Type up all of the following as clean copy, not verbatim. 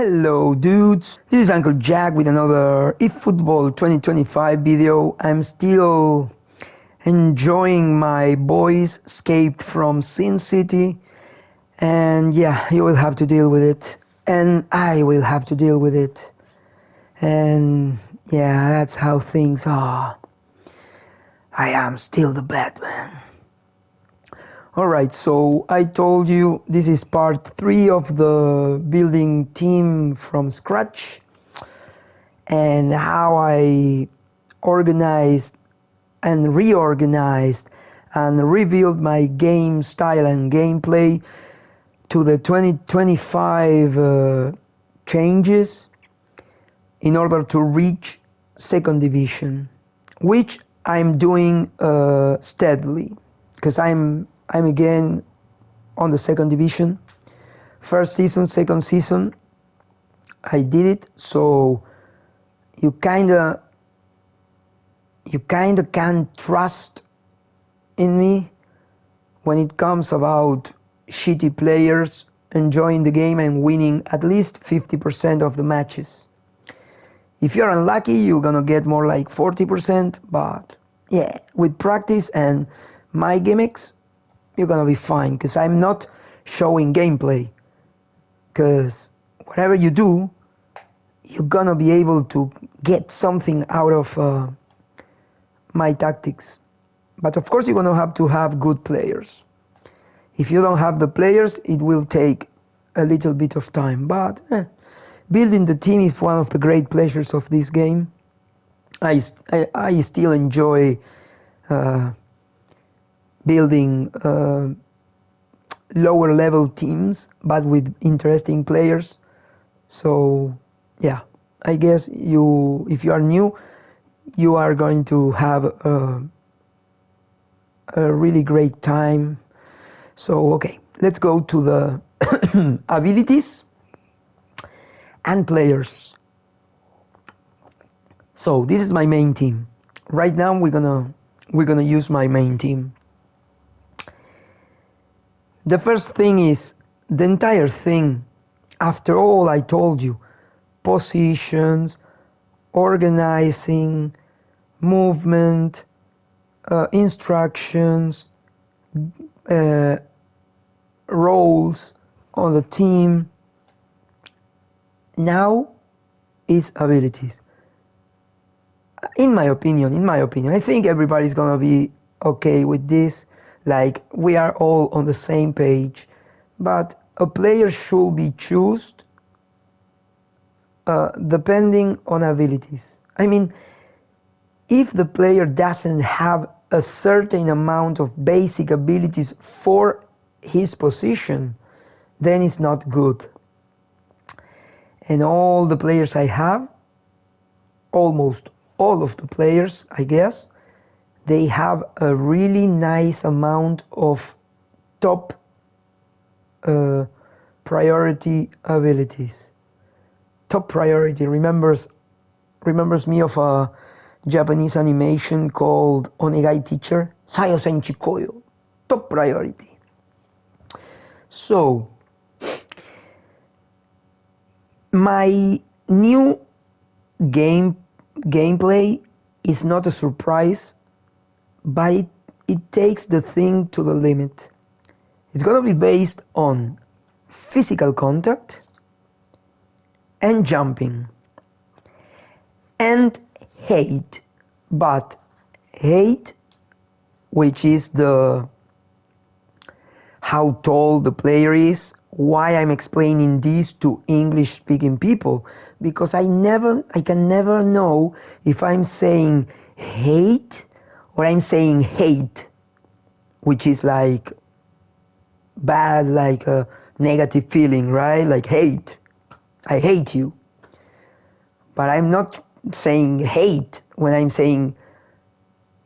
Hello dudes, this is Uncle Jack with another eFOOTBALL 2025 video. I'm still enjoying my boys escaped from Sin City, and yeah, you will have to deal with it, and I will have to deal with it, and yeah, that's how things are. I am still the Batman. Alright, so I told you this is part 3 of the building team from scratch and how I organized and reorganized and rebuilt my game style and gameplay to the 2025 changes in order to reach second division, which I'm doing steadily, because I'm again on the second division. First season, second season, I did it, so you kinda can trust in me when it comes about shitty players enjoying the game and winning at least 50% of the matches. If you're unlucky, you're gonna get more like 40%, but yeah, with practice and my gimmicks, you're gonna be fine, because I'm not showing gameplay, because whatever you do, you're gonna be able to get something out of my tactics. But of course you're gonna have to have good players. If you don't have the players, it will take a little bit of time, but building the team is one of the great pleasures of this game. I still enjoy building lower level teams, but with interesting players. So yeah, I guess if you are new, you are going to have a really great time. So okay, let's go to the abilities and players. So this is my main team. Right now we're gonna use my main team. The first thing is the entire thing. After all I told you, positions, organizing, movement, instructions, roles on the team. Now is abilities. In my opinion, I think everybody's gonna be okay with this. Like, we are all on the same page, but a player should be chosen depending on abilities. I mean, if the player doesn't have a certain amount of basic abilities for his position, then it's not good. And all the players I have, almost all of the players, I guess, they have a really nice amount of top priority abilities. Top priority remembers me of a Japanese animation called Onegai Teacher, Sayo Senshi Koyo. Top priority. So my new gameplay is not a surprise, but it takes the thing to the limit. It's gonna be based on physical contact and jumping and hate, but hate, which is how tall the player is. Why I'm explaining this to English speaking people, because I can never know if I'm saying hate or I'm saying hate, which is like bad, like a negative feeling, right? Like hate, I hate you. But I'm not saying hate when I'm saying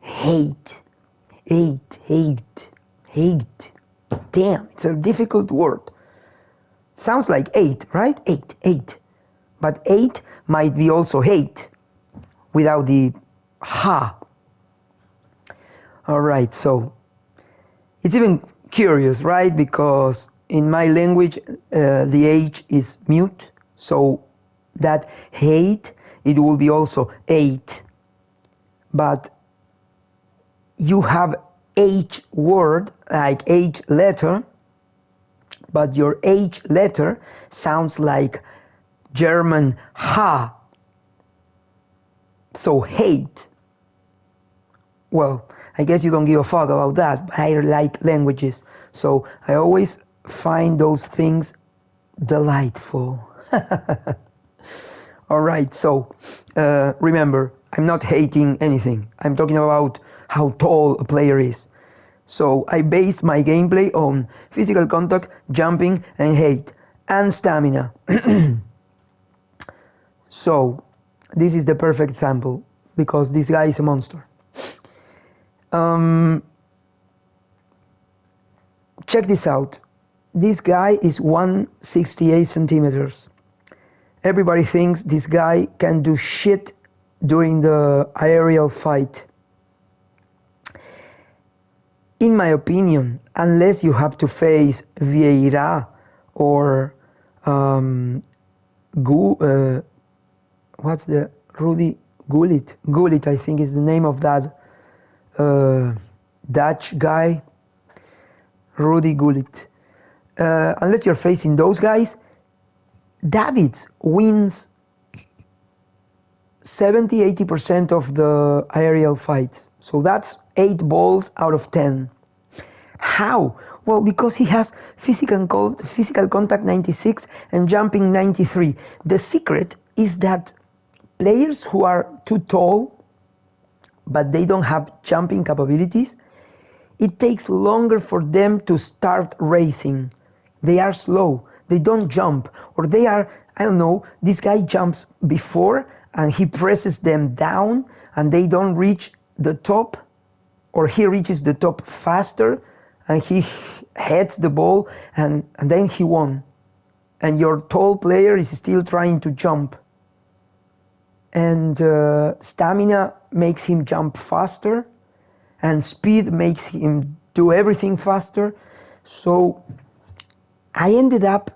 hate. Damn, it's a difficult word. Sounds like 8, right? 8. But 8 might be also hate without the ha. Alright, so it's even curious, right? Because in my language the H is mute, So that hate, it will be also 8. But you have H word, like H letter, but your H letter sounds like German ha. So hate. Well, I guess you don't give a fuck about that, but I like languages. So I always find those things delightful. All right, so remember, I'm not hating anything. I'm talking about how tall a player is. So I base my gameplay on physical contact, jumping, and height, and stamina. So this is the perfect sample, because this guy is a monster. Check this out. This guy is 168 centimeters. Everybody thinks this guy can do shit during the aerial fight. In my opinion, unless you have to face Vieira or what's the Rudy Gullit? Gullit, I think, is the name of that Dutch guy. Rudy Gullit. Unless you're facing those guys, Davids wins 70-80% of the aerial fights. So that's 8 balls out of 10. How? Well, because he has physical contact 96 and jumping 93. The secret is that players who are too tall but they don't have jumping capabilities, it takes longer for them to start racing. They are slow, they don't jump, or they are, I don't know, this guy jumps before and he presses them down and they don't reach the top, or he reaches the top faster and he heads the ball and then he won. And your tall player is still trying to jump. And stamina makes him jump faster, and speed makes him do everything faster. So I ended up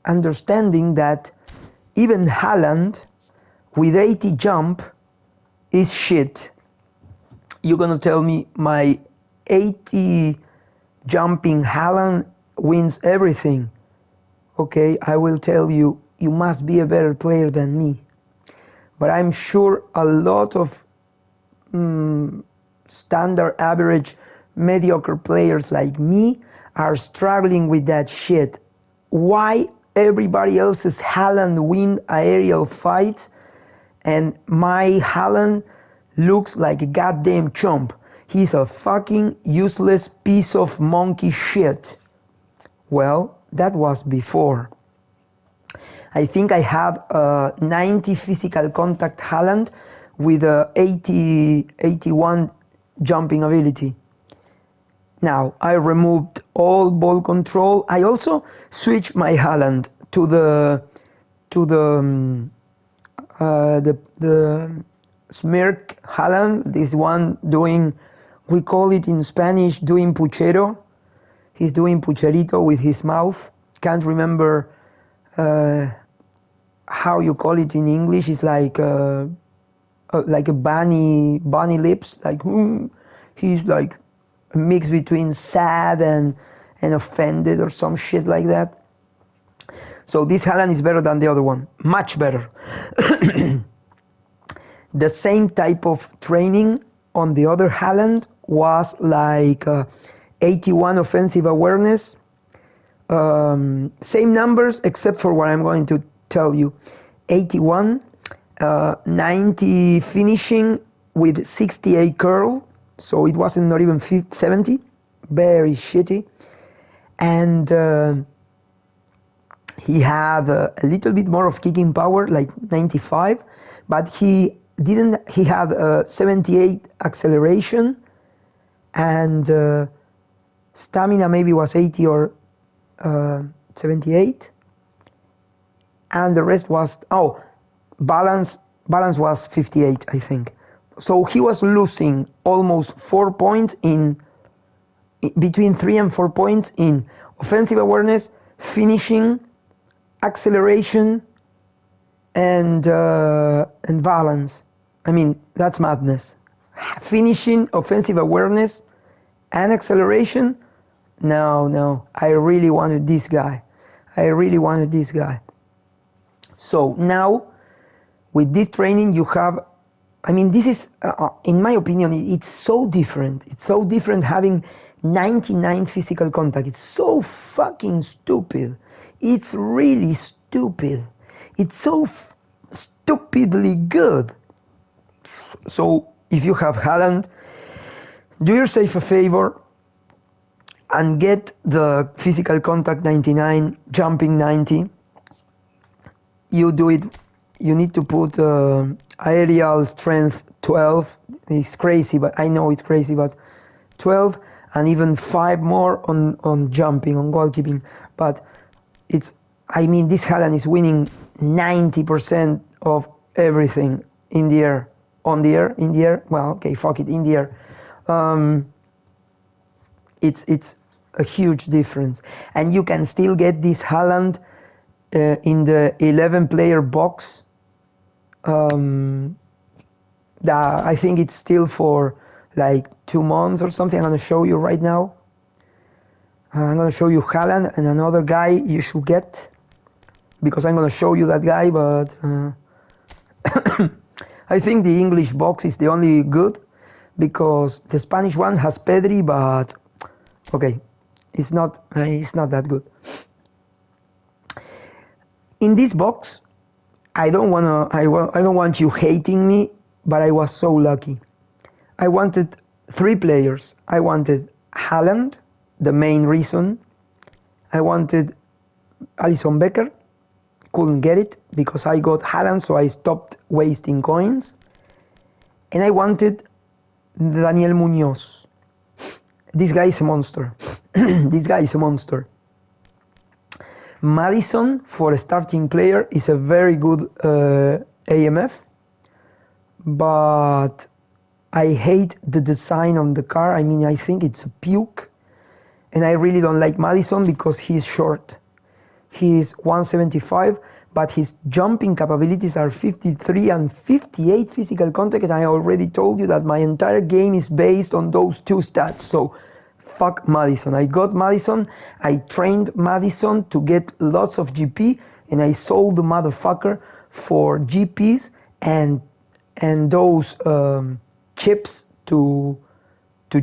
understanding that even Haaland with 80 jump is shit. You're gonna tell me my 80 jumping Haaland wins everything. Okay, I will tell you, you must be a better player than me. But I'm sure a lot of standard, average, mediocre players like me are struggling with that shit. Why everybody else's Haaland win aerial fights and my Haaland looks like a goddamn chump? He's a fucking useless piece of monkey shit. Well, that was before. I think I had 90 physical contact Haaland with 81 jumping ability. Now I removed all ball control. I also switched my Haaland to the smirk Haaland. This one doing, we call it in Spanish, doing puchero. He's doing pucherito with his mouth. Can't remember how you call it in English. It's like a bunny lips. Like he's like a mix between sad and offended or some shit like that. So this Haaland is better than the other one, much better. The same type of training on the other Haaland was like 81 offensive awareness. Same numbers except for what I'm going to tell you. 81, 90 finishing with 68 curl, so it wasn't not even 70, very shitty. And he had a little bit more of kicking power, like 95, but he had 78 acceleration, and stamina maybe was 80 or 78, and the rest was, balance was 58, I think. So he was losing almost 4 points between 3 and 4 points in offensive awareness, finishing, acceleration and balance. I mean, that's madness. Finishing, offensive awareness, and acceleration. No, I really wanted this guy. So now, with this training, you have, I mean, this is, in my opinion, it's so different. It's so different having 99 physical contact. It's so fucking stupid. It's really stupid. It's so stupidly good. So if you have Haaland, do yourself a favor and get the physical contact 99, jumping 90. You do it, you need to put aerial strength 12. It's crazy, but I know it's crazy, but 12 and even 5 more on jumping, on goalkeeping. But it's, I mean, this Haaland is winning 90% of everything in the air. On the air, in the air, well, okay, fuck it, in the air. It's a huge difference. And you can still get this Haaland in the 11-player box. I think it's still for like 2 months or something. I'm going to show you right now. I'm going to show you Haaland and another guy you should get, because I'm going to show you that guy, but I think the English box is the only good, because the Spanish one has Pedri, but okay, it's not that good. In this box, I don't want you hating me, but I was so lucky. I wanted 3 players. I wanted Haaland, the main reason. I wanted Alisson Becker. Couldn't get it because I got Haaland, so I stopped wasting coins. And I wanted Daniel Munoz. This guy is a monster. This guy is a monster. Maddison, for a starting player, is a very good AMF, but I hate the design on the car. I mean, I think it's a puke, and I really don't like Maddison because he's short. He's 175, but his jumping capabilities are 53 and 58 physical contact, and I already told you that my entire game is based on those 2 stats, so fuck Maddison. I got Maddison, I trained Maddison to get lots of GP, and I sold the motherfucker for GPs and those chips to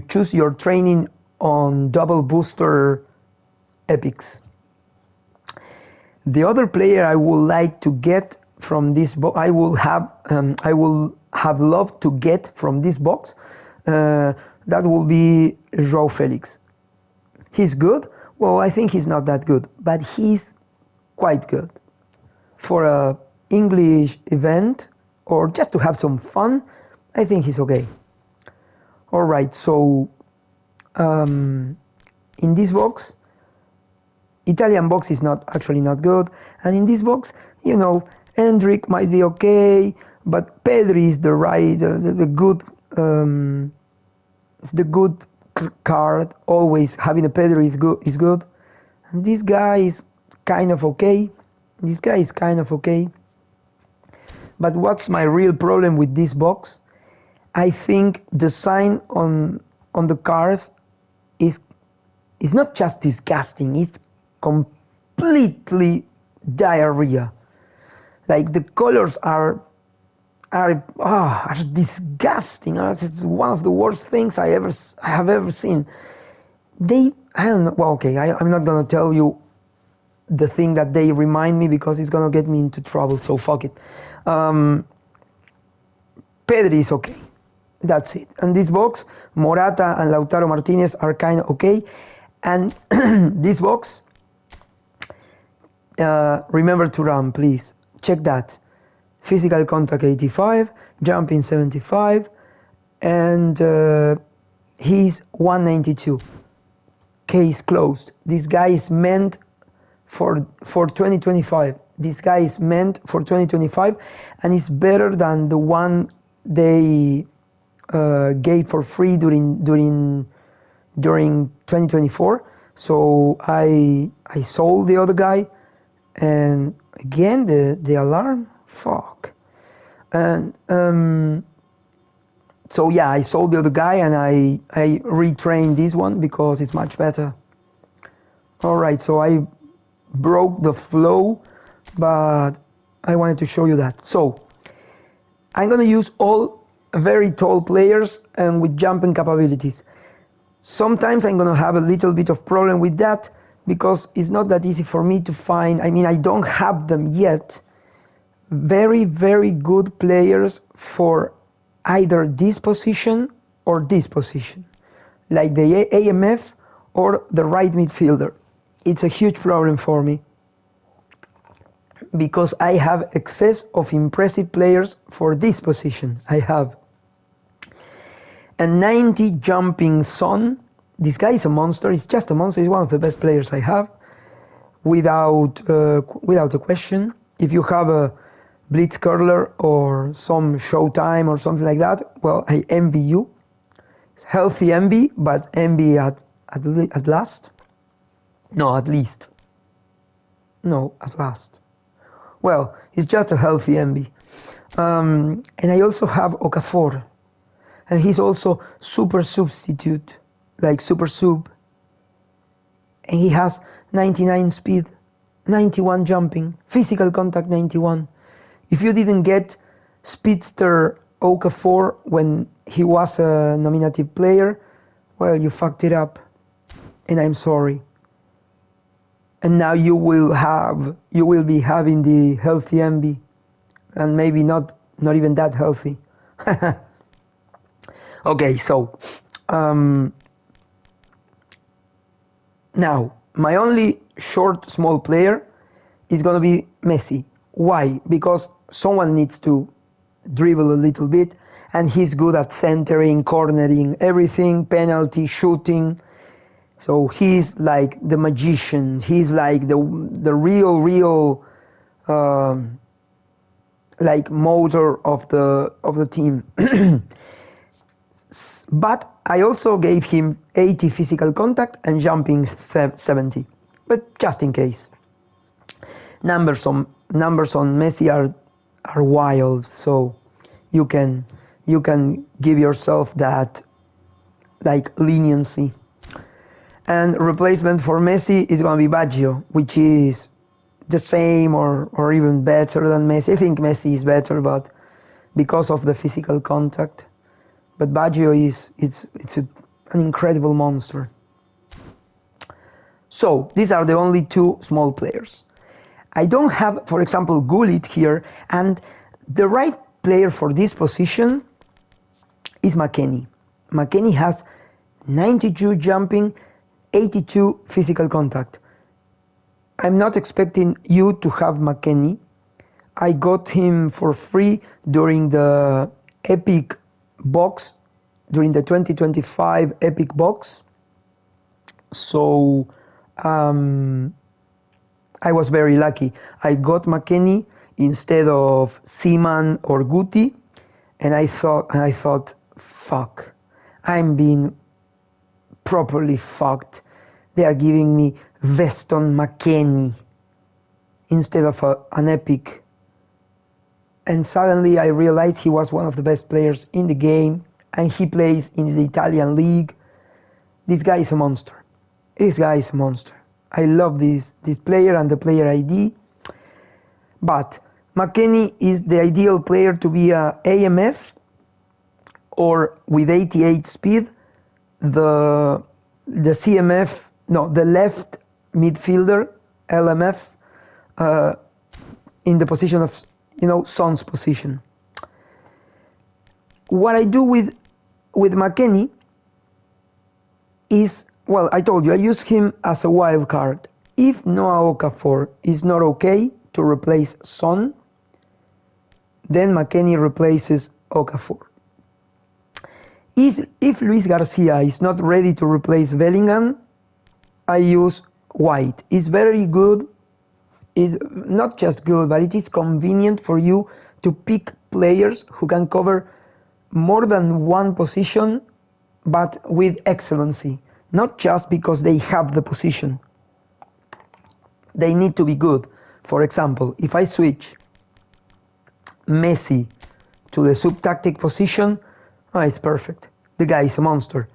choose your training on double booster epics. The other player I would like to get from this box, I will have loved to get from this box, that will be João Felix. He's good. Well, I think he's not that good, but he's quite good. For a English event, or just to have some fun, I think he's okay. Alright, so in this box, Italian box is actually not good, and in this box, you know, Hendrik might be okay, but Pedri is the good, it's the good card. Always having a Pedri is good, and this guy is kind of okay. But what's my real problem with this box? I think the sign on the cars is not just disgusting, it's completely diarrhea. Like, the colors are disgusting. It's one of the worst things I have ever seen. I don't know. Well, okay, I'm not gonna tell you the thing that they remind me because it's gonna get me into trouble. So fuck it. Pedri is okay. That's it. And this box, Morata and Lautaro Martinez are kind of okay. And this box, remember to run, please. Check that. Physical contact 85, jumping 75, and he's 192. Case closed. This guy is meant for 2025. This guy is meant for 2025, and it's better than the one they gave for free during 2024. So I sold the other guy, And again, the alarm, fuck. And so yeah, I sold the other guy and I retrained this one because it's much better. All right, so I broke the flow, but I wanted to show you that. So I'm gonna use all very tall players and with jumping capabilities. Sometimes I'm gonna have a little bit of problem with that because it's not that easy for me to find, I mean, I don't have them yet, very, very good players for either this position or this position, like the AMF or the right midfielder. It's a huge problem for me because I have excess of impressive players for this position. I have a 90 jumping Son. This guy is a monster. He's just a monster. He's one of the best players I have, without a question. If you have a Blitz Curler or some Showtime or something like that, well, I envy you. It's healthy envy, but envy at last. No, at least. No, at last. Well, it's just a healthy envy. And I also have Okafor, and he's also super substitute, like super sub. And he has 99 speed, 91 jumping, physical contact 91. If you didn't get Speedster Okafor when he was a nominative player, well, you fucked it up, and I'm sorry. And now you will be having the healthy envy, and maybe not even that healthy. Okay, so now my only short small player is gonna be Messi. Why? Because someone needs to dribble a little bit, and he's good at centering, cornering, everything, penalty, shooting. So he's like the magician. He's like the real like motor of the team. But I also gave him 80 physical contact and jumping 70. But just in case. Numbers on Messi are wild, so you can give yourself that like leniency. And replacement for Messi is gonna be Baggio, which is the same or even better than Messi. I think Messi is better, but because of the physical contact. But Baggio it's an incredible monster. So these are the only two small players. I don't have, for example, Gullit here, and the right player for this position is McKennie. McKennie has 92 jumping, 82 physical contact. I'm not expecting you to have McKennie. I got him for free during the Epic box, during the 2025 Epic box. So I was very lucky. I got McKennie instead of Seaman or Guti, and I thought, fuck, I'm being properly fucked. They are giving me Weston McKennie instead of an Epic. And suddenly I realized he was one of the best players in the game, and he plays in the Italian league. This guy is a monster. This guy is a monster. I love this player and the player ID. But McKennie is the ideal player to be a AMF, or with 88 speed, the CMF, no, the left midfielder, LMF, in the position of, Son's position. What I do with McKennie is, well, I told you, I use him as a wild card. If Noah Okafor is not okay to replace Son, then McKennie replaces Okafor. If Luis Garcia is not ready to replace Bellingham, I use White. It's very good. It's not just good, but it is convenient for you to pick players who can cover more than one position, but with excellency. Not just because they have the position. They need to be good. For example, if I switch Messi to the sub-tactic position, it's perfect. The guy is a monster.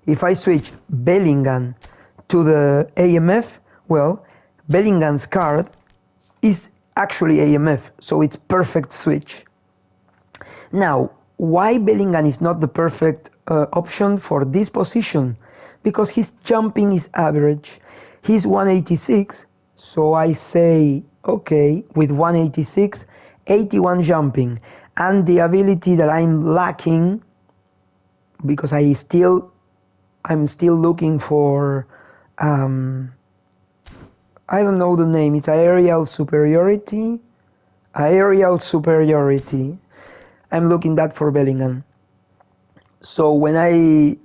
If I switch Bellingham to the AMF, well, Bellingham's card is actually AMF, so it's perfect switch. Now, why Bellingham is not the perfect option for this position? Because his jumping is average. He's 186, so I say, okay, with 186, 81 jumping, and the ability that I'm lacking, because I'm still looking for, I don't know the name, it's aerial superiority. I'm looking that for Bellingham. So when I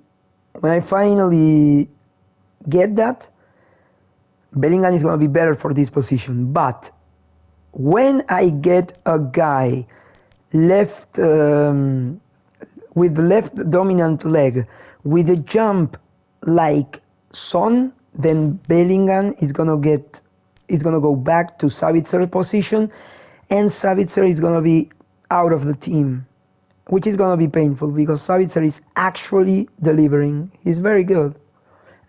finally get that, Bellingham is going to be better for this position. But when I get a guy left with the left dominant leg with a jump like Son, then Bellingham is going to go back to Savitzer's position, and Savitzer is going to be out of the team, which is going to be painful because Savitzer is actually delivering. He's very good.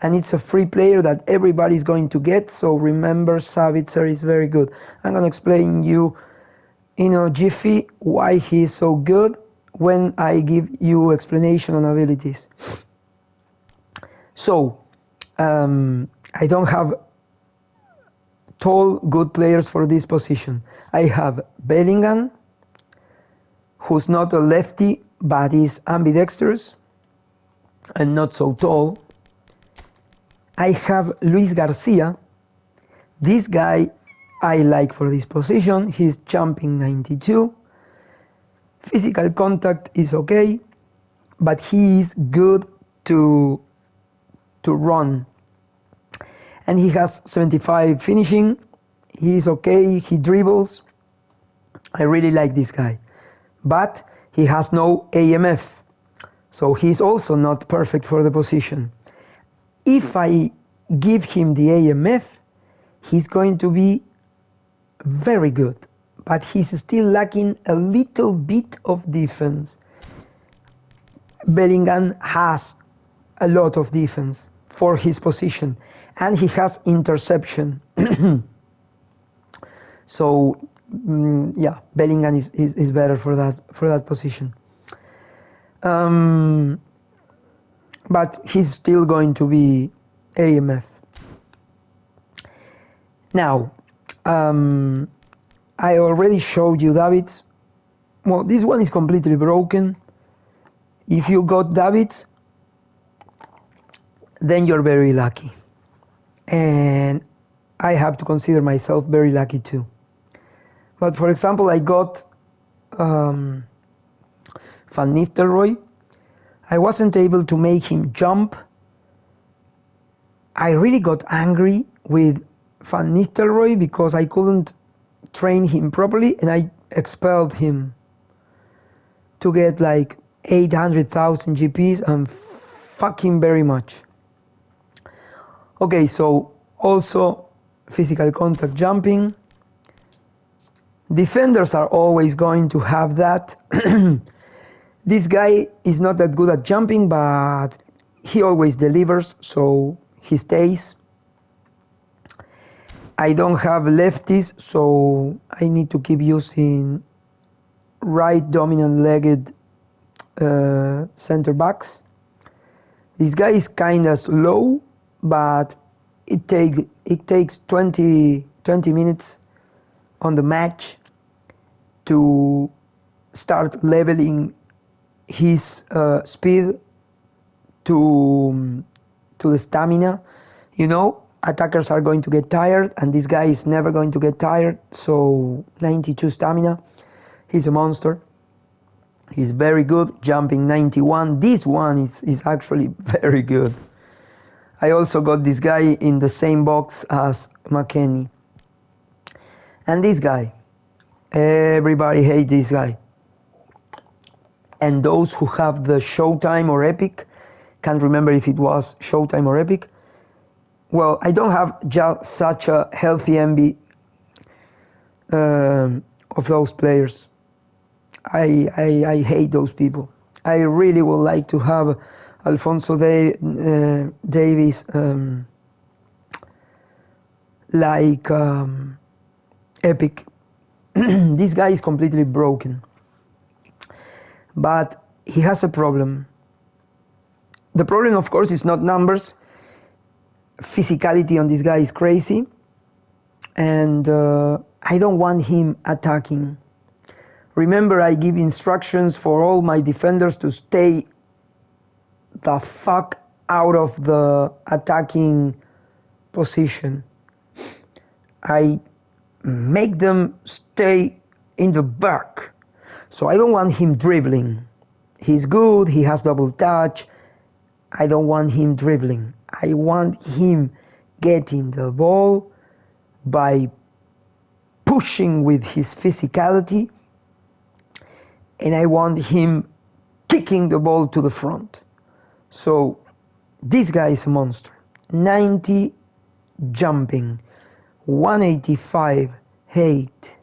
And it's a free player that everybody's going to get, so remember, Savitzer is very good. I'm going to explain you in a jiffy why he's so good when I give you explanation on abilities. So, I don't have tall, good players for this position. I have Bellingham, who's not a lefty, but is ambidextrous and not so tall. I have Luis Garcia. This guy I like for this position. He's jumping 92. Physical contact is okay, but he is good to run. And he has 75 finishing. He's okay, he dribbles. I really like this guy. But he has no AMF, so he's also not perfect for the position. If I give him the AMF, he's going to be very good, but he's still lacking a little bit of defense. Bellingham has a lot of defense for his position, and he has interception. So yeah, Bellingham is better for that position. But he's still going to be AMF. Now, I already showed you Davids. Well, this one is completely broken. If you got Davids, then you're very lucky. And I have to consider myself very lucky too. But for example, I got Van Nistelrooy. I wasn't able to make him jump. I really got angry with Van Nistelrooy because I couldn't train him properly, and I expelled him to get like 800,000 GPs and fuck him very much. Okay, so also physical contact jumping. Defenders are always going to have that. This guy is not that good at jumping, but he always delivers, so he stays. I don't have lefties, so I need to keep using right dominant legged center backs. This guy is kind of slow, but it takes 20 minutes on the match to start leveling his speed to the stamina. You know, attackers are going to get tired, and this guy is never going to get tired, so 92 stamina. He's a monster. He's very good, jumping 91. This one is actually very good. I also got this guy in the same box as McKennie. And this guy, everybody hates this guy. And those who have the Showtime or Epic, can't remember if it was Showtime or Epic. Well, I don't have just such a healthy MB of those players. I hate those people. I really would like to have Alphonso Davies like Epic. This guy is completely broken. But he has a problem. The problem, of course, is not numbers. Physicality on this guy is crazy. And I don't want him attacking. Remember, I give instructions for all my defenders to stay the fuck out of the attacking position. I make them stay in the back. So I don't want him dribbling. He's good, he has double touch. I don't want him dribbling. I want him getting the ball by pushing with his physicality, and I want him kicking the ball to the front. So this guy is a monster. 90 jumping, 185 height,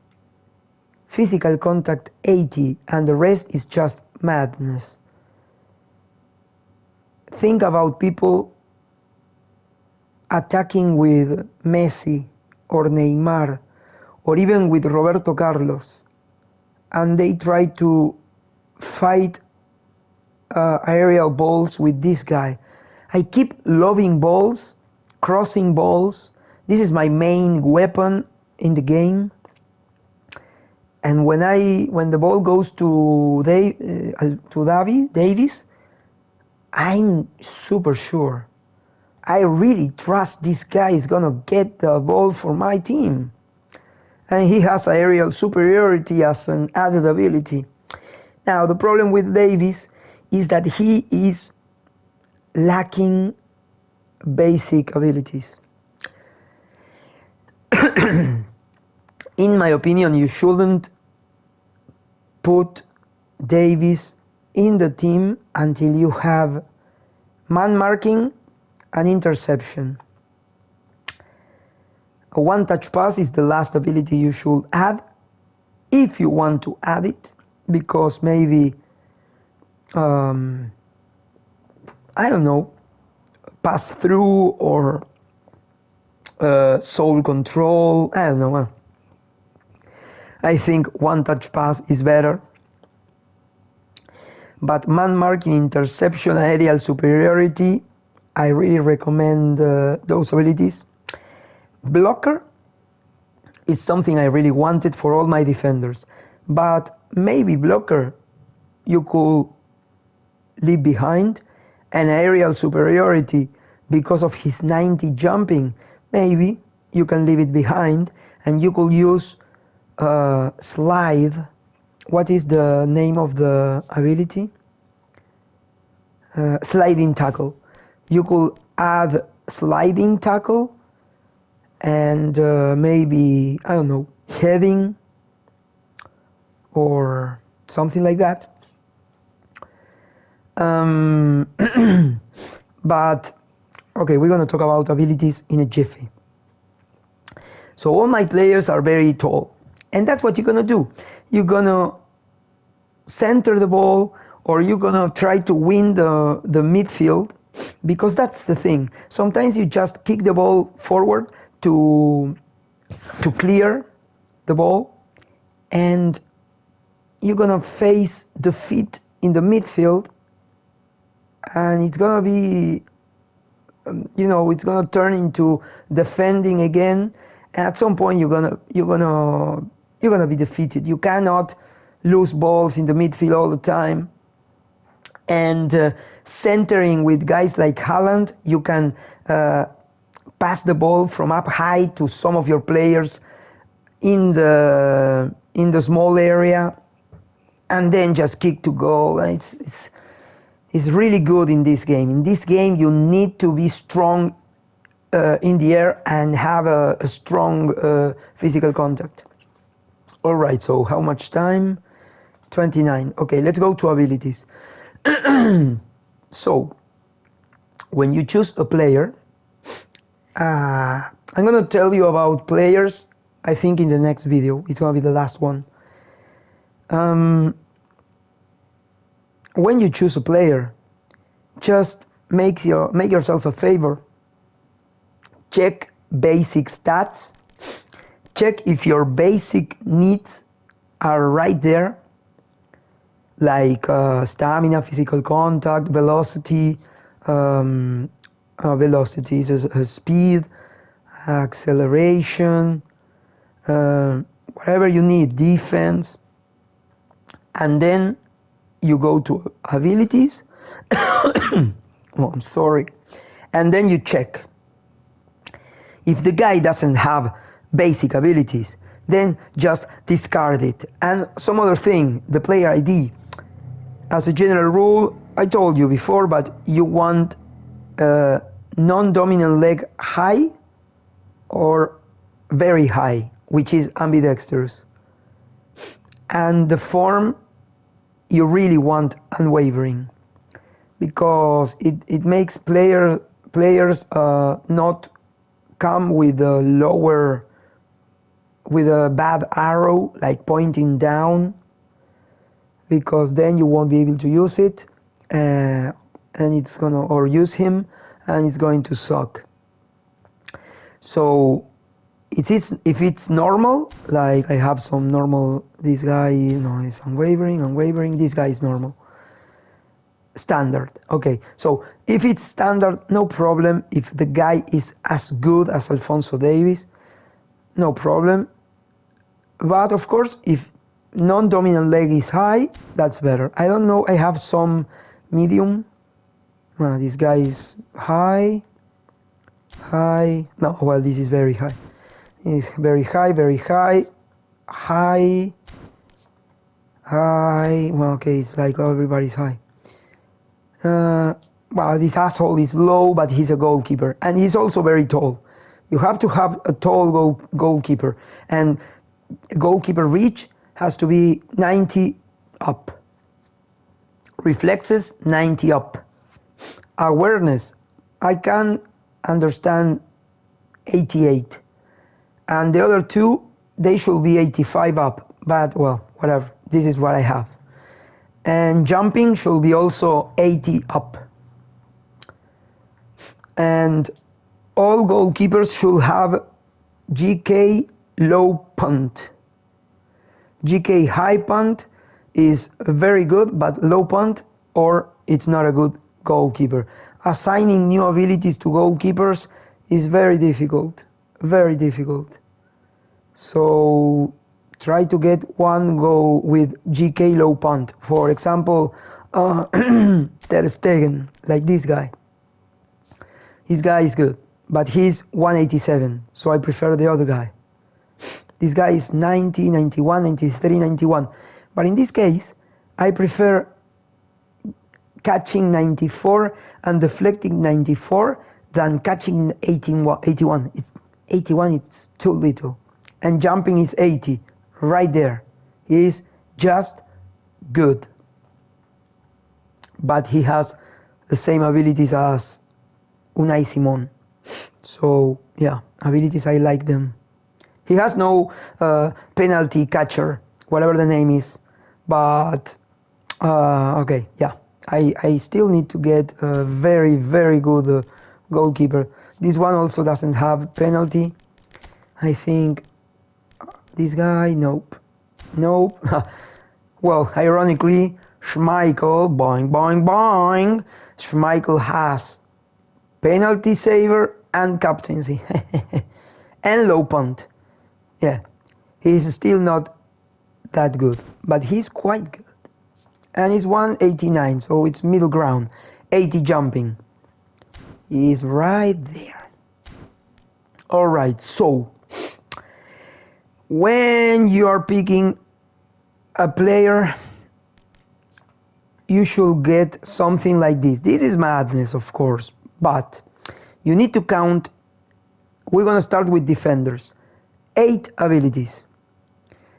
physical contact 80, and the rest is just madness. Think about people attacking with Messi or Neymar or even with Roberto Carlos, and they try to fight aerial balls with this guy. I keep loving balls, crossing balls. This is my main weapon in the game. And when the ball goes to Davies, I'm super sure. I really trust this guy is gonna get the ball for my team. And he has aerial superiority as an added ability. Now the problem with Davies is that he is lacking basic abilities. In my opinion, you shouldn't put Davies in the team until you have man marking and interception. A one-touch pass is the last ability you should add, if you want to add it, because maybe, I don't know, pass through or soul control, I don't know. I think one-touch pass is better. But man marking, interception, aerial superiority, I really recommend those abilities. Blocker is something I really wanted for all my defenders, but maybe blocker you could leave behind, and aerial superiority, because of his 90 jumping, maybe you can leave it behind, and you could use slide. What is the name of the ability? Sliding tackle. You could add sliding tackle and maybe, I don't know, heading or something like that. But okay, we're gonna talk about abilities in a jiffy. So all my players are very tall, and that's what you're gonna do. You're gonna center the ball, or you're gonna try to win the midfield, because that's the thing. Sometimes you just kick the ball forward to clear the ball, and you're gonna face defeat in the midfield, and it's gonna be, it's gonna turn into defending again. And at some point, you're gonna be defeated. You cannot lose balls in the midfield all the time. And centering with guys like Haaland, you can pass the ball from up high to some of your players in the small area, and then just kick to goal. It's really good in this game. In this game, you need to be strong in the air and have a strong physical contact. All right, so how much time? 29. Okay, let's go to abilities. So, when you choose a player, I'm gonna tell you about players I think in the next video. It's gonna be the last one. When you choose a player, just make yourself a favor. Check basic stats. Check if your basic needs are right there, like stamina, physical contact, velocity, speed, acceleration, whatever you need, defense. And then you go to abilities. Oh, I'm sorry. And then you check. If the guy doesn't have basic abilities, then just discard it. And some other thing, the player ID. As a general rule, I told you before, but you want non-dominant leg high or very high, which is ambidextrous. And the form you really want unwavering, because it makes players not come with a bad arrow, like pointing down, because then you won't be able to use it, and it's gonna, or use him, and it's going to suck. So if it's normal, like I have some normal, this guy, is unwavering, this guy is normal. Standard. Okay, so if it's standard, no problem. If the guy is as good as Alphonso Davies, no problem. But of course, if non-dominant leg is high, that's better. I don't know, I have some medium. This guy is high. No, well, this is very high. It's very high. Well, okay, it's like everybody's high. Well, this asshole is low, but he's a goalkeeper, and he's also very tall. You have to have a tall goalkeeper, and goalkeeper reach has to be 90 up. Reflexes, 90 up. Awareness, I can understand 88. And the other two, they should be 85 up, but well, whatever, this is what I have. And jumping should be also 80 up. And all goalkeepers should have GK low punt. GK high punt is very good, but low punt, or it's not a good goalkeeper. Assigning new abilities to goalkeepers is very difficult. So try to get one go with GK low punt. For example, Ter Stegen, like this guy. This guy is good, but he's 187, so I prefer the other guy. This guy is 90, 91, 93, 91. But in this case, I prefer catching 94 and deflecting 94 than catching 81. It's 81, it's too little. And jumping is 80, right there. He is just good. But he has the same abilities as Unai Simon. So yeah, abilities, I like them. He has no penalty catcher, whatever the name is. But okay, yeah. I still need to get a very, very good goalkeeper. This one also doesn't have penalty. I think this guy, nope. Well, ironically, Schmeichel, boing. Schmeichel has penalty saver and captaincy. And low punt. Yeah, he's still not that good, but he's quite good. And he's 189, so it's middle ground. 80 jumping. He's right there. Alright, so when you are picking a player, you should get something like this. This is madness, of course, but you need to count. We're gonna start with defenders. 8 abilities.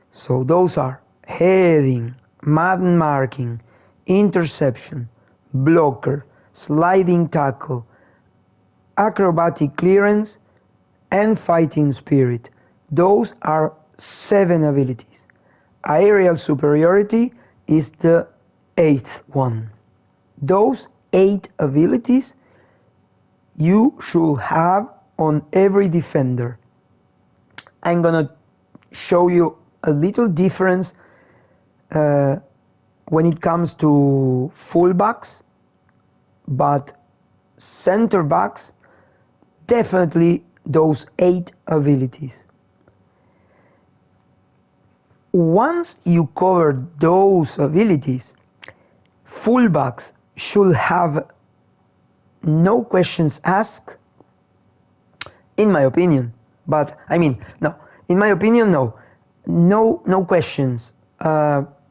So those are heading, man marking, interception, blocker, sliding tackle, acrobatic clearance, and fighting spirit. Those are 7 abilities. Aerial superiority is the 8th one. Those 8 abilities you should have on every defender. I'm gonna show you a little difference when it comes to fullbacks, but center backs, definitely those 8 abilities. Once you cover those abilities, fullbacks should have no questions asked, in my opinion. But I mean, no, in my opinion, no questions.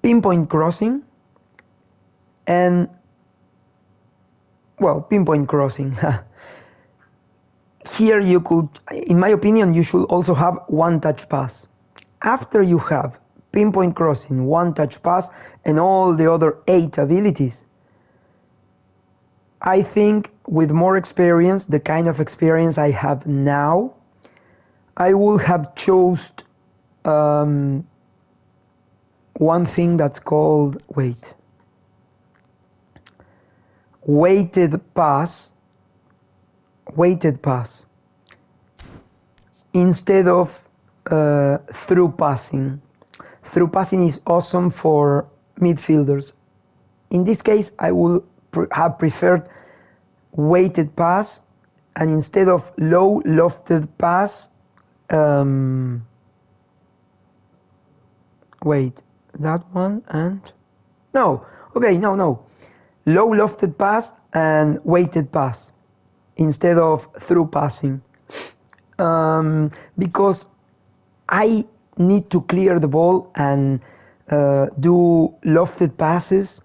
Pinpoint crossing and, well, pinpoint crossing. Here you could, in my opinion, you should also have one-touch pass. After you have pinpoint crossing, one-touch pass, and all the other 8 abilities, I think with more experience, the kind of experience I have now, I would have chosen one thing that's called, weighted pass, instead of through passing. Through passing is awesome for midfielders. In this case, I would have preferred weighted pass, and instead of low lofted pass, wait, that one and no, low lofted pass and weighted pass instead of through passing, because I need to clear the ball and do lofted passes,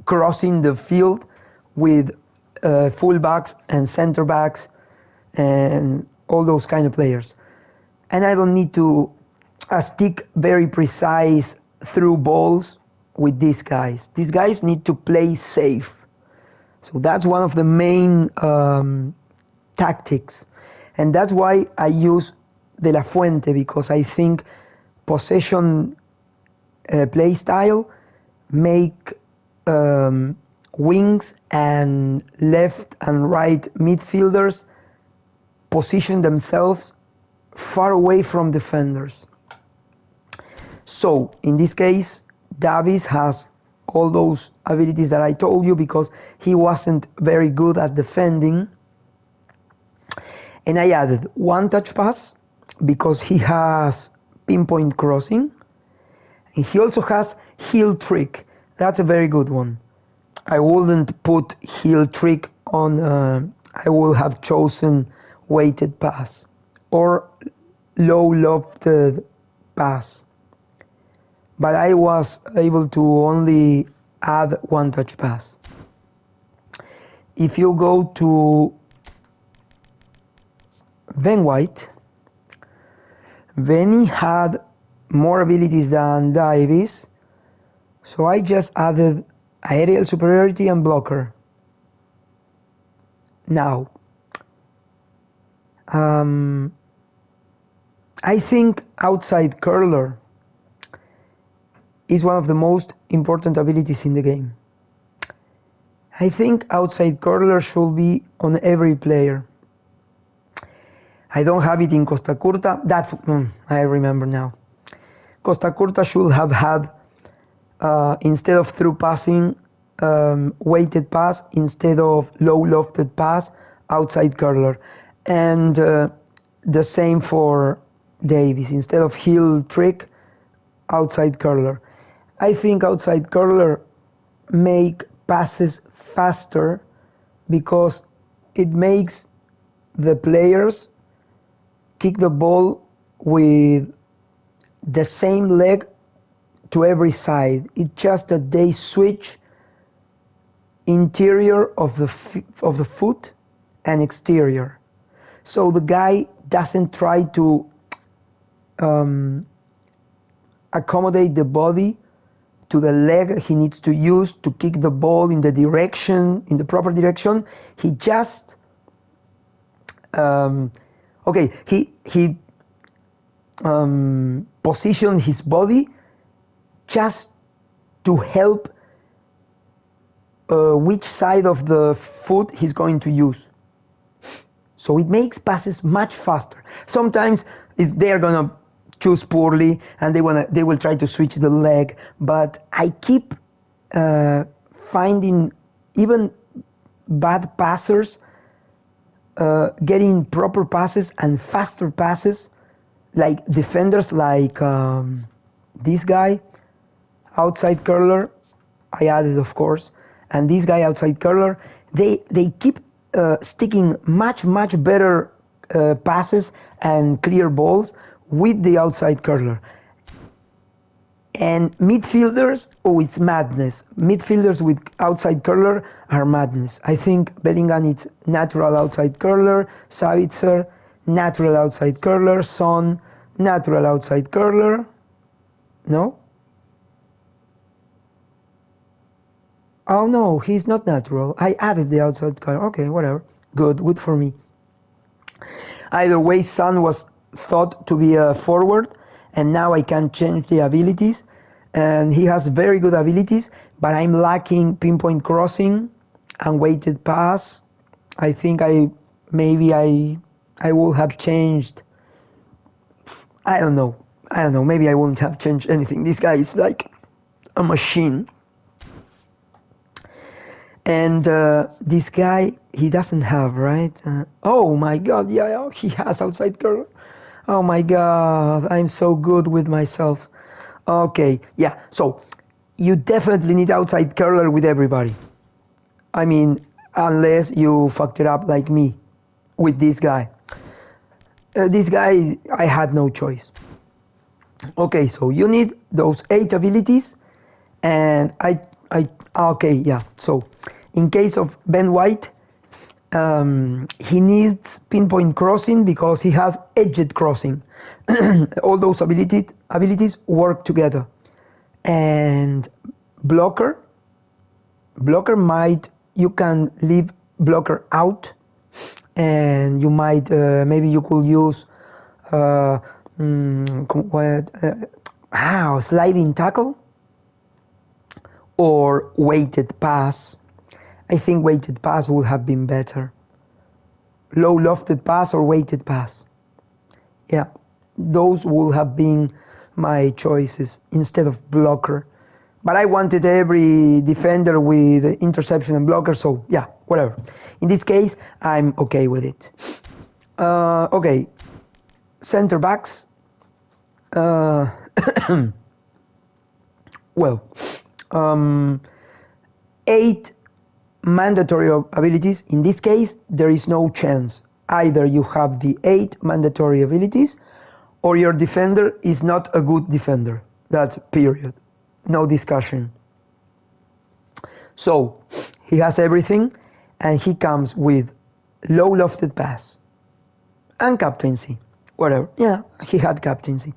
crossing the field with fullbacks and center backs and all those kind of players. And I don't need to stick very precise through balls with these guys. These guys need to play safe. So that's one of the main tactics. And that's why I use De La Fuente, because I think possession play style make wings and left and right midfielders position themselves far away from defenders. So in this case, Davies has all those abilities that I told you because he wasn't very good at defending. And I added one touch pass because he has pinpoint crossing. And he also has heel trick. That's a very good one. I wouldn't put heel trick on, I would have chosen weighted pass or low lofted pass. But I was able to only add one touch pass. If you go to Ben White, Benny had more abilities than Davies, so I just added aerial superiority and blocker. Now, I think outside curler is one of the most important abilities in the game. I think outside curler should be on every player. I don't have it in Costa Curta. That's, I remember now. Costa Curta should have had, instead of through passing, weighted pass, instead of low lofted pass, outside curler. And the same for Davies. Instead of heel trick, outside curler. I think outside curler make passes faster because it makes the players kick the ball with the same leg to every side. It's just that they switch interior of the foot and exterior. So the guy doesn't try to accommodate the body to the leg he needs to use to kick the ball in the direction, in the proper direction. He just he position his body just to help which side of the foot he's going to use. So it makes passes much faster. Sometimes they're gonna choose poorly and they will try to switch the leg, but I keep finding even bad passers getting proper passes and faster passes, like defenders like this guy, outside curler, I added of course, and this guy outside curler, they keep sticking much better passes and clear balls with the outside curler. And midfielders, oh, it's madness. Midfielders with outside curler are madness. I think Bellingham is natural outside curler, Savitzer, natural outside curler, Son, natural outside curler. No? Oh no, he's not natural. I added the outside curler. Okay, whatever. Good for me. Either way, Son was thought to be a forward, and now I can change the abilities, and he has very good abilities, but I'm lacking pinpoint crossing and weighted pass. I think I would have changed. I don't know, maybe I wouldn't have changed anything. This guy is like a machine. And this guy, he doesn't have, right? Oh my god, yeah, he has outside curler. Oh my god, I'm so good with myself. Okay, yeah, so you definitely need outside curler with everybody. I mean, unless you fucked it up like me with this guy. This guy, I had no choice. Okay, so you need those 8 abilities, and okay, yeah, so in case of Ben White, he needs pinpoint crossing because he has edged crossing. All those abilities work together. And blocker you can leave blocker out, and you might maybe you could use sliding tackle or weighted pass. I think weighted pass would have been better. Low lofted pass or weighted pass. Yeah, those would have been my choices instead of blocker. But I wanted every defender with interception and blocker, so yeah, whatever. In this case, I'm okay with it. Okay, center backs. Well, 8 mandatory abilities. In this case, there is no chance. Either you have the 8 mandatory abilities or your defender is not a good defender. That's period. No discussion. So he has everything, and he comes with low lofted pass and captaincy. Whatever. Yeah, he had captaincy.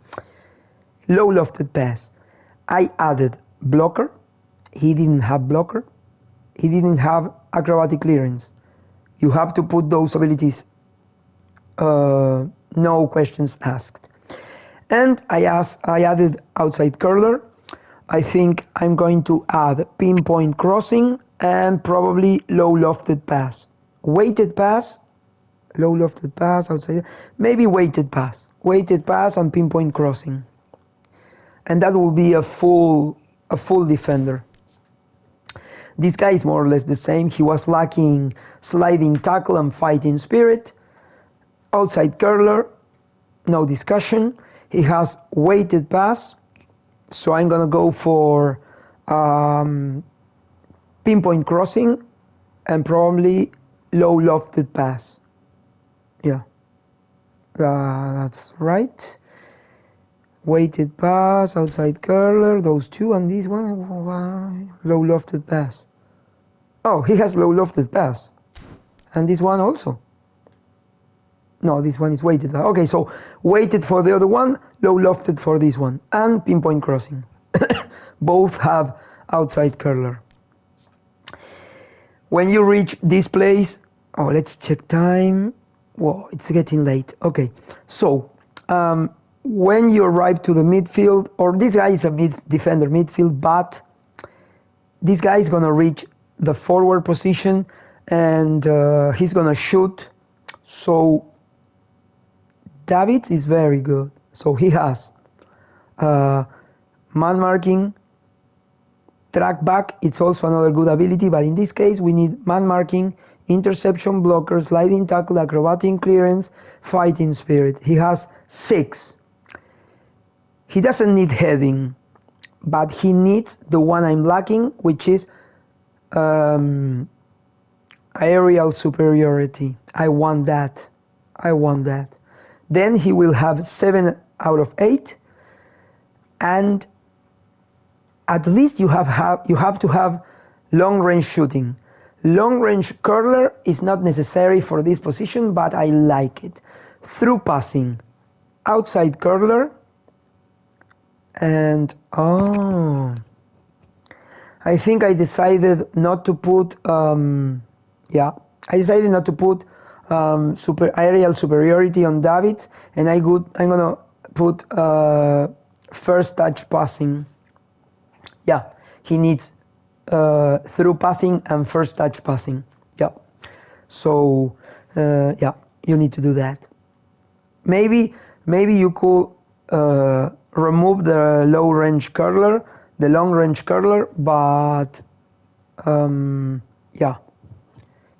Low lofted pass. I added blocker. He didn't have blocker. He didn't have acrobatic clearance. You have to put those abilities, no questions asked. And I added outside curler. I think I'm going to add pinpoint crossing and probably low lofted pass. Weighted pass, low lofted pass, outside, maybe weighted pass. Weighted pass and pinpoint crossing. And that will be a full defender. This guy is more or less the same. He was lacking sliding tackle and fighting spirit. Outside curler, no discussion. He has weighted pass, so I'm gonna go for pinpoint crossing and probably low lofted pass. Yeah, that's right. Weighted pass, outside curler, those two, and this one, low lofted pass. Oh, he has low lofted pass. And this one also. No, this one is weighted. Okay, so weighted for the other one, low lofted for this one, and pinpoint crossing. Both have outside curler. When you reach this place, let's check time. Whoa, it's getting late. Okay, so when you arrive to the midfield, or this guy is a defender midfield, but this guy is gonna reach the forward position and he's gonna shoot. So Davids is very good. So he has man marking, track back. It's also another good ability, but in this case we need man marking, interception, blocker, sliding tackle, acrobatic clearance, fighting spirit. He has 6. He doesn't need heading, but he needs the one I'm lacking, which is aerial superiority. I want that. Then he will have 7 out of 8, and at least you have to have long range shooting. Long range curler is not necessary for this position, but I like it. Through passing, outside curler, and I think I decided not to put aerial superiority on Davids, and I'm gonna put first touch passing. Yeah, he needs through passing and first touch passing. Yeah, so yeah, you need to do that. Maybe you could remove the low range curler, the long range curler, but yeah,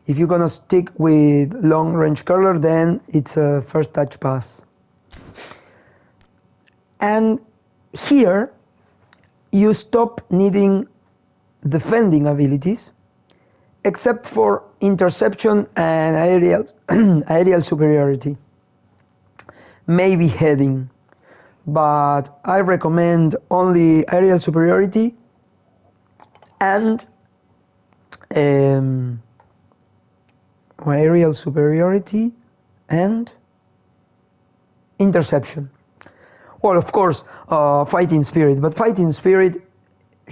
if you're gonna stick with long range curler, then it's a first touch pass. And here you stop needing defending abilities, except for interception and aerial superiority. Maybe heading, but I recommend only aerial superiority and interception. Well, of course, fighting spirit, but fighting spirit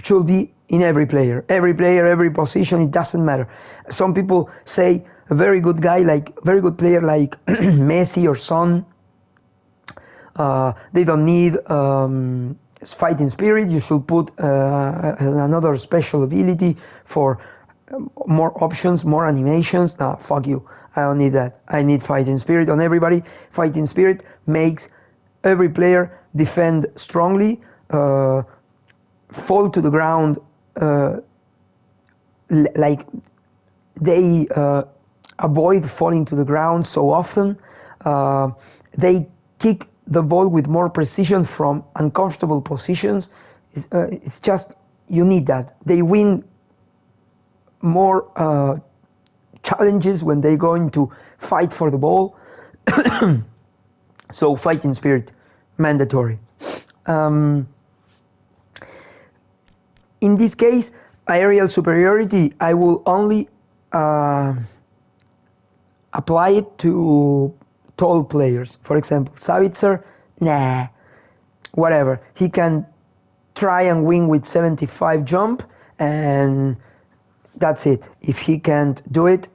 should be in every player, every position. It doesn't matter. Some people say a very good player like Messi or Son, they don't need fighting spirit. You should put another special ability for more options, more animations. Nah, fuck you. I don't need that. I need fighting spirit on everybody. Fighting spirit makes every player defend strongly, fall to the ground, like they avoid falling to the ground so often. They kick the ball with more precision from uncomfortable positions. It's just, you need that. They win more challenges when they're going to fight for the ball. So fighting spirit, mandatory. In this case, aerial superiority, I will only apply it to tall players. For example, Savitzer, nah, whatever. He can try and win with 75 jump, and that's it. If he can't do it,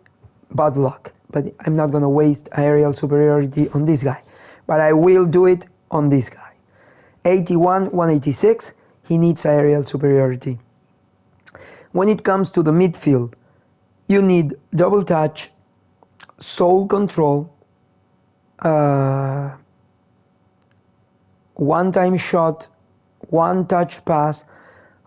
bad luck. But I'm not gonna waste aerial superiority on this guy. But I will do it on this guy. 81, 186, he needs aerial superiority. When it comes to the midfield, you need double touch, soul control, one-time shot, one-touch pass.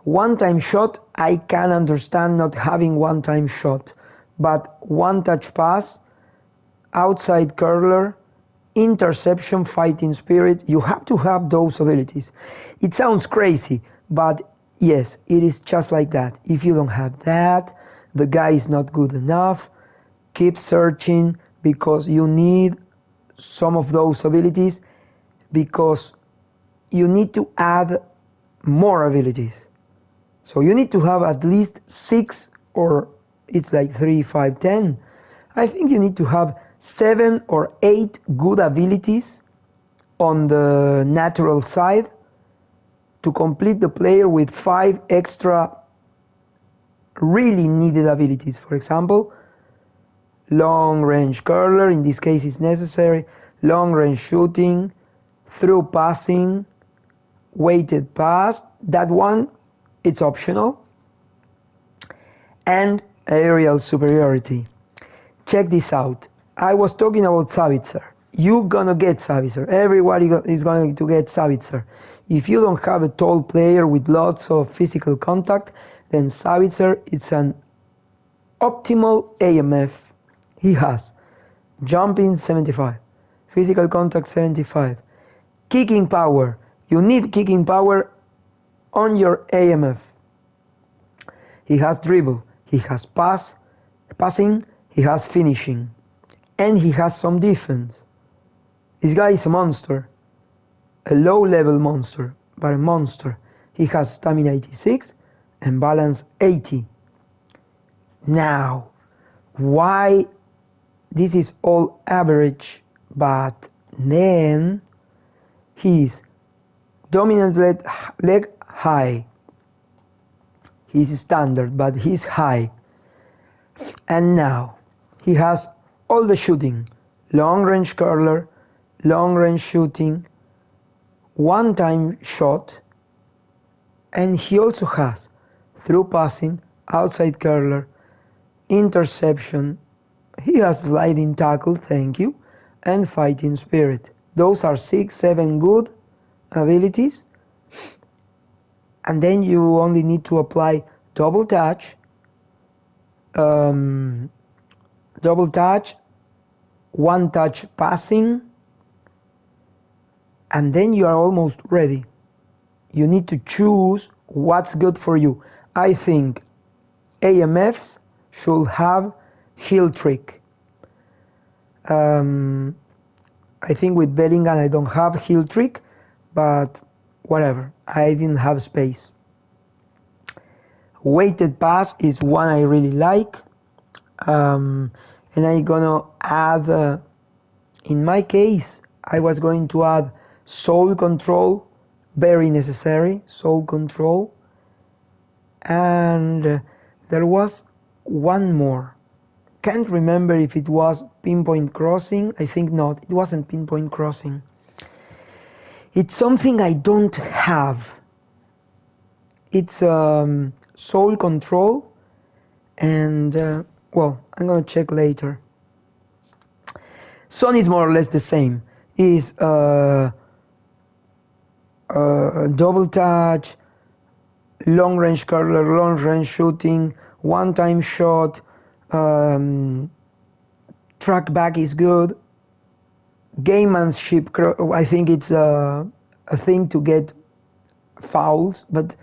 One-time shot, I can understand not having one-time shot, but one-touch pass, outside curler, interception, fighting spirit, you have to have those abilities. It sounds crazy, but yes, it is just like that. If you don't have that, the guy is not good enough. Keep searching, because you need some of those abilities, because you need to add more abilities. So you need to have at least 6, or it's like 3, 5, 10. I think you need to have 7 or 8 good abilities on the natural side to complete the player with 5 extra really needed abilities. For example, long range curler, in this case is necessary, long range shooting, through passing, weighted pass, that one, it's optional, and aerial superiority. Check this out. I was talking about Savitzer. You're gonna get Savitzer. Everybody is going to get Savitzer. If you don't have a tall player with lots of physical contact, then Savitzer is an optimal AMF. He has jumping 75, physical contact 75, kicking power. You need kicking power on your AMF. He has dribble, he has passing, he has finishing, and he has some defense. This guy is a monster, a low-level monster, but a monster. He has stamina 86 and balance 80. Now, why this is all average, but then he's dominant leg high. He's standard, but he's high. And now he has all the shooting, long range curler, long range shooting, one time shot, and he also has through passing, outside curler, interception. He has sliding tackle, thank you, and fighting spirit. Those are 6-7 good abilities. And then you only need to apply double touch, one touch passing, and then you are almost ready. You need to choose what's good for you. I think AMFs should have heel trick. I think with Bellingham I don't have heel trick, but whatever, I didn't have space. Weighted pass is one I really like, and I'm gonna add, in my case, I was going to add soul control, very necessary, soul control, and there was one more. Can't remember if it was pinpoint crossing. I think not, it wasn't pinpoint crossing. It's something I don't have. It's soul control, and well, I'm gonna check later. Son is more or less the same. Is double touch, long range curler, long range shooting, one time shot, track back is good. Gamemanship, I think it's a thing to get fouls, but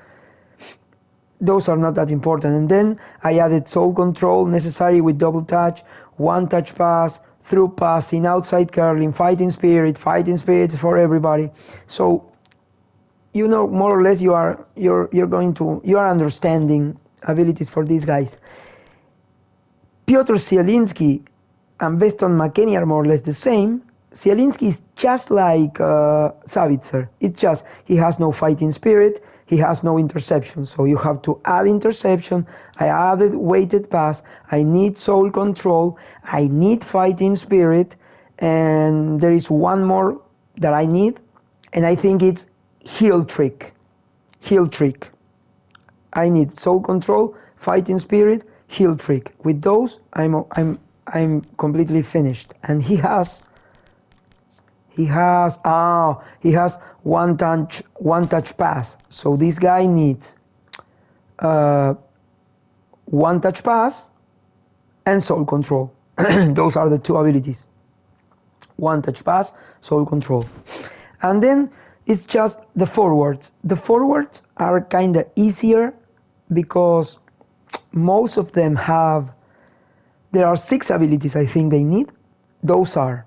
those are not that important. And then I added soul control, necessary with double touch, one touch pass, through passing, outside curling, fighting spirit for everybody. So you know more or less you're understanding abilities for these guys. Piotr Zielinski and Weston McKennie are more or less the same. Zielinski is just like Savitzer. It's just he has no fighting spirit, he has no interception. So you have to add interception. I added weighted pass. I need soul control. I need fighting spirit. And there is one more that I need, and I think it's heel trick. Heel trick. I need soul control, fighting spirit, heel trick. With those, I'm completely finished. And he has one touch pass. So this guy needs one touch pass and soul control. Those are the two abilities. One touch pass, soul control. And then it's just the forwards. The forwards are kind of easier because most of them there are 6 abilities I think they need. Those are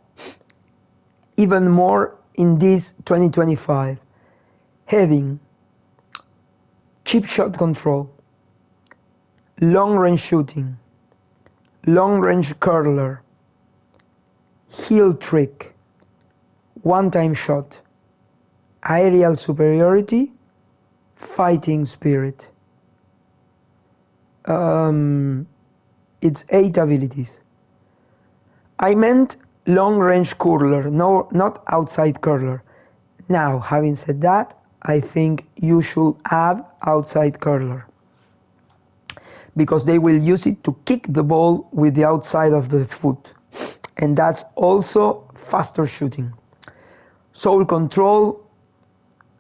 even more in this 2025. Heading, chip shot control, long range shooting, long range curler, heel trick, one time shot, aerial superiority, fighting spirit. It's 8 abilities. I meant long range curler, no, not outside curler. Now, having said that, I think you should add outside curler, because they will use it to kick the ball with the outside of the foot, and that's also faster shooting. Soul control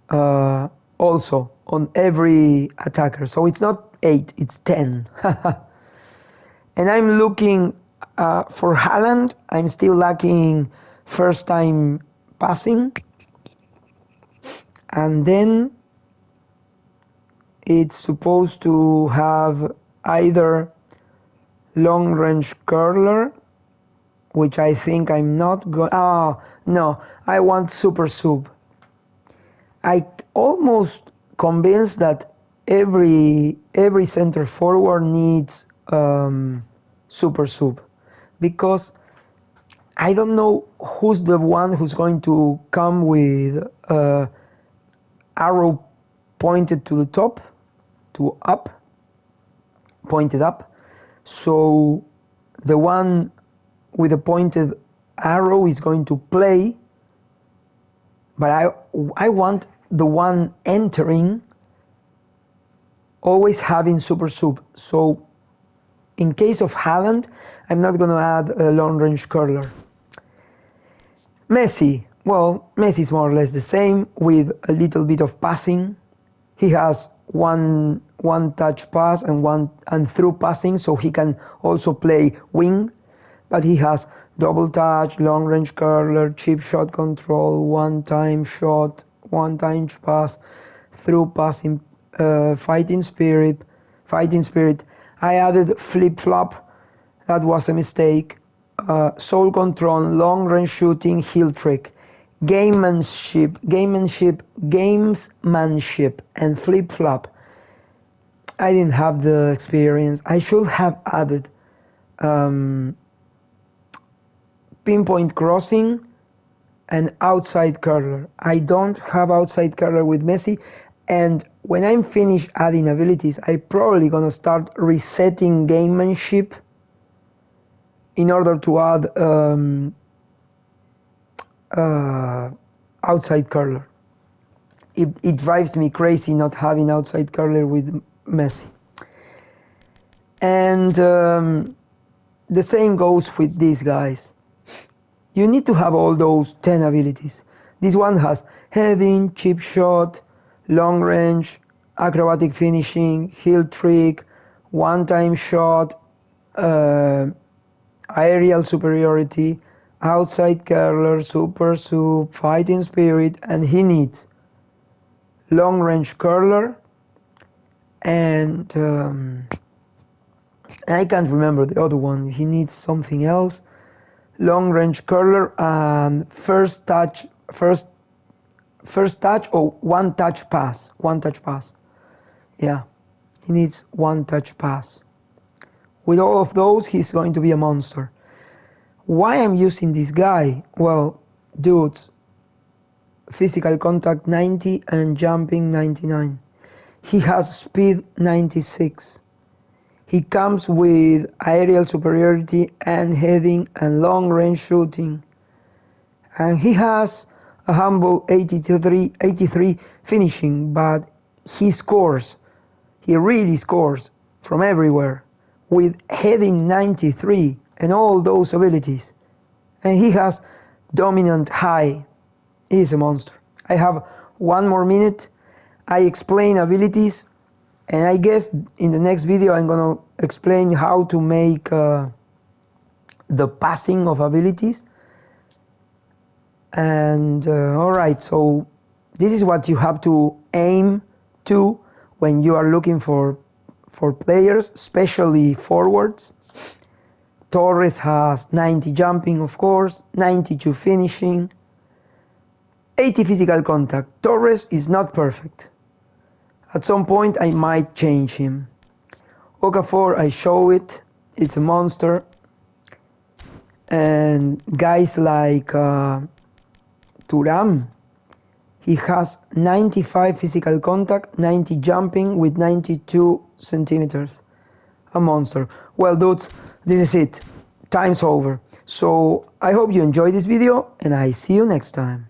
also on every attacker, so it's not 8, it's 10. And I'm looking for Haaland. I'm still lacking first time passing, and then it's supposed to have either long range curler, which I think I'm not going. Oh no, I want super sub. I almost convinced that every center forward needs super sub, because I don't know who's the one who's going to come with arrow pointed to the top, to up, pointed up. So the one with a pointed arrow is going to play, but I want the one entering always having super sub. So in case of Haaland, I'm not going to add a long range curler. Messi, well, Messi is more or less the same with a little bit of passing. He has one touch pass and through passing, so he can also play wing, but he has double touch, long range curler, chip shot control, one time shot, one time pass, through passing, fighting spirit. I added flip flop, that was a mistake. Soul control, long range shooting, heel trick, gamesmanship, and flip flop. I didn't have the experience. I should have added pinpoint crossing and outside curler. I don't have outside curler with Messi, and when I'm finished adding abilities, I'm probably gonna start resetting gamemanship in order to add outside curler. It drives me crazy not having outside curler with Messi. And the same goes with these guys. You need to have all those 10 abilities. This one has heading, chip shot, long range, acrobatic finishing, heel trick, one-time shot, aerial superiority, outside curler, super sub, fighting spirit, and he needs long range curler and I can't remember the other one. He needs something else. Long range curler and first touch or one touch pass. Yeah, he needs one touch pass. With all of those, he's going to be a monster. Why I'm using this guy? Well, dudes, physical contact 90 and jumping 99. He has speed 96. He comes with aerial superiority and heading and long range shooting. And he has a humble 83 finishing, but he scores. He really scores from everywhere with heading 93 and all those abilities. And he has dominant high. He's a monster. I have 1 more minute. I explain abilities, and I guess in the next video I'm gonna explain how to make the passing of abilities. And alright, so this is what you have to aim to when you are looking for players, especially forwards. Torres has 90 jumping, of course, 92 finishing, 80 physical contact. Torres is not perfect. At some point I might change him. Okafor, I show it, it's a monster. And guys like Thuram, he has 95 physical contact, 90 jumping with 92 centimeters. A monster. Well, dudes, this is it. Time's over. So I hope you enjoyed this video, and I see you next time.